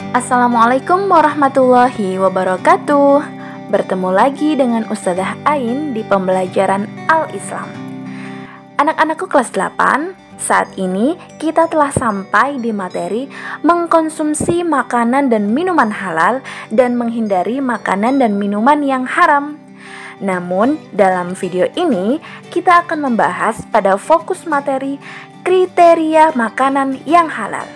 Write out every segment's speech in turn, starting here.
Assalamualaikum warahmatullahi wabarakatuh. Bertemu lagi dengan Ustazah Ain di pembelajaran Al-Islam. Anak-anakku kelas 8, saat ini kita telah sampai di materi mengkonsumsi makanan dan minuman halal dan menghindari makanan dan minuman yang haram. Namun, dalam video ini kita akan membahas pada fokus materi kriteria makanan yang halal.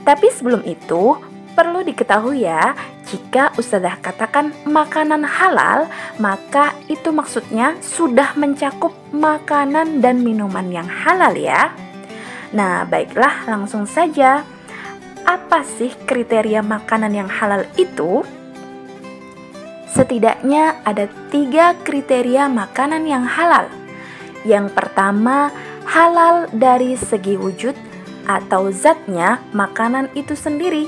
Tapi sebelum itu, perlu diketahui ya, jika Ustazah katakan makanan halal, maka itu maksudnya sudah mencakup makanan dan minuman yang halal ya. Nah, baiklah, langsung saja. Apa sih kriteria makanan yang halal itu? Setidaknya ada 3 kriteria makanan yang halal. Yang pertama, halal dari segi wujud atau zatnya makanan itu sendiri.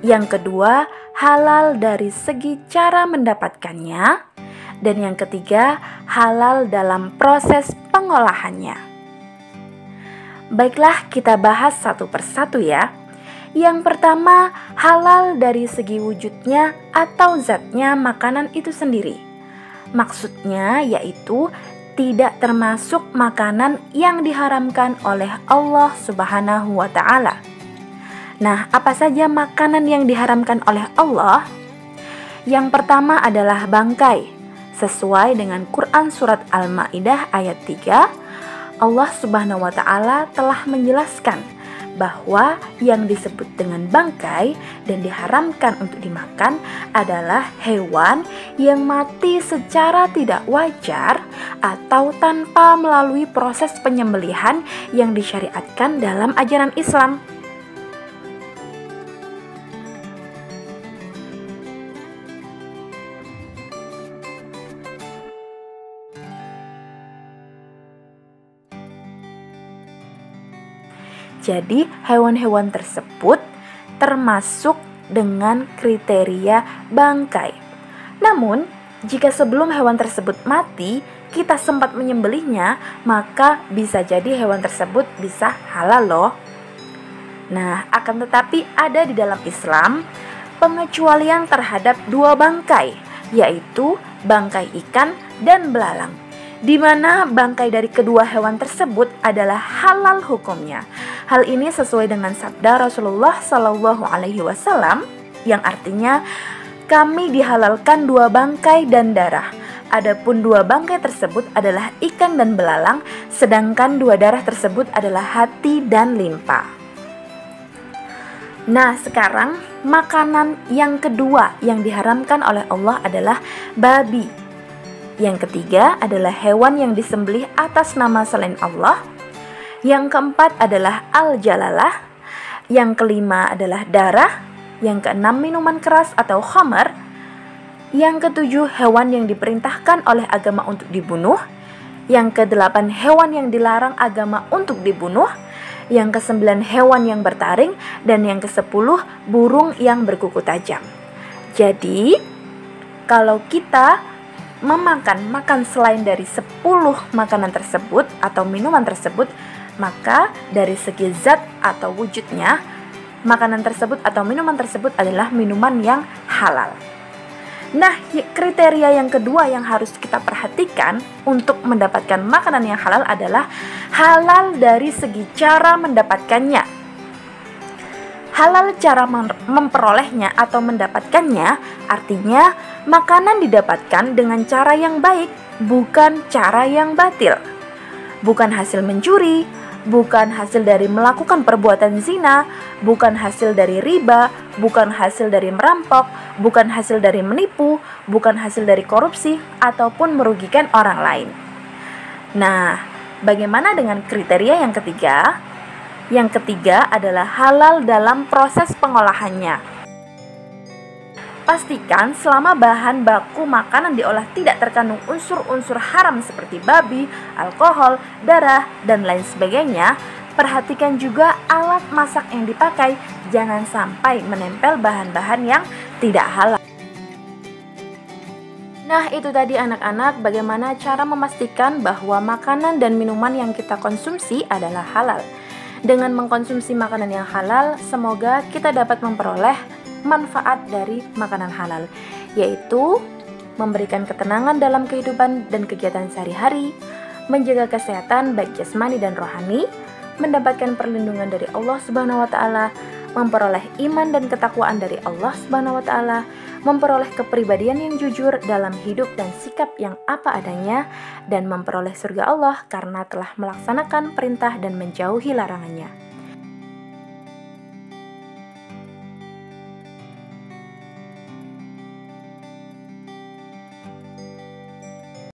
Yang kedua, halal dari segi cara mendapatkannya. Dan yang ketiga, halal dalam proses pengolahannya. Baiklah, kita bahas satu persatu ya. Yang pertama, halal dari segi wujudnya atau zatnya makanan itu sendiri. Maksudnya yaitu tidak termasuk makanan yang diharamkan oleh Allah Subhanahu wa Ta'ala. Nah, apa saja makanan yang diharamkan oleh Allah? Yang pertama adalah bangkai. Sesuai dengan Quran Surat Al-Ma'idah ayat 3, Allah Subhanahu wa Ta'ala telah menjelaskan bahwa yang disebut dengan bangkai dan diharamkan untuk dimakan adalah hewan yang mati secara tidak wajar atau tanpa melalui proses penyembelihan yang disyariatkan dalam ajaran Islam. Jadi hewan-hewan tersebut termasuk dengan kriteria bangkai. Namun, jika sebelum hewan tersebut mati, kita sempat menyembelihnya, maka bisa jadi hewan tersebut bisa halal loh. Nah, akan tetapi ada di dalam Islam pengecualian terhadap 2 bangkai, yaitu bangkai ikan dan belalang, di mana bangkai dari kedua hewan tersebut adalah halal hukumnya. Hal ini sesuai dengan sabda Rasulullah Shallallahu Alaihi Wasallam yang artinya kami dihalalkan 2 bangkai dan darah. Adapun 2 bangkai tersebut adalah ikan dan belalang, sedangkan 2 darah tersebut adalah hati dan limpa. Nah, sekarang makanan yang kedua yang diharamkan oleh Allah adalah babi. Yang ketiga adalah hewan yang disembelih atas nama selain Allah. Yang keempat adalah al-jalalah. Yang kelima adalah darah. Yang keenam minuman keras atau khamar. Yang ketujuh hewan yang diperintahkan oleh agama untuk dibunuh. Yang kedelapan hewan yang dilarang agama untuk dibunuh. Yang kesembilan hewan yang bertaring. Dan yang kesepuluh burung yang berkuku tajam. Jadi kalau kita makan selain dari 10 makanan tersebut atau minuman tersebut, maka dari segi zat atau wujudnya, makanan tersebut atau minuman tersebut adalah minuman yang halal. Nah, kriteria yang kedua yang harus kita perhatikan untuk mendapatkan makanan yang halal adalah halal dari segi cara mendapatkannya. Halal cara memperolehnya atau mendapatkannya artinya makanan didapatkan dengan cara yang baik, bukan cara yang batil. Bukan hasil mencuri, bukan hasil dari melakukan perbuatan zina, bukan hasil dari riba, bukan hasil dari merampok, bukan hasil dari menipu, bukan hasil dari korupsi, ataupun merugikan orang lain. Nah, bagaimana dengan kriteria yang ketiga? Yang ketiga adalah halal dalam proses pengolahannya. Pastikan selama bahan baku makanan diolah tidak terkandung unsur-unsur haram seperti babi, alkohol, darah, dan lain sebagainya. Perhatikan juga alat masak yang dipakai, jangan sampai menempel bahan-bahan yang tidak halal. Nah, itu tadi anak-anak bagaimana cara memastikan bahwa makanan dan minuman yang kita konsumsi adalah halal. Dengan mengkonsumsi makanan yang halal, semoga kita dapat memperoleh manfaat dari makanan halal, yaitu memberikan ketenangan dalam kehidupan dan kegiatan sehari-hari, menjaga kesehatan baik jasmani dan rohani, mendapatkan perlindungan dari Allah Subhanahu wa taala, memperoleh iman dan ketakwaan dari Allah Subhanahu wa taala, memperoleh kepribadian yang jujur dalam hidup dan sikap yang apa adanya, dan memperoleh surga Allah karena telah melaksanakan perintah dan menjauhi larangannya.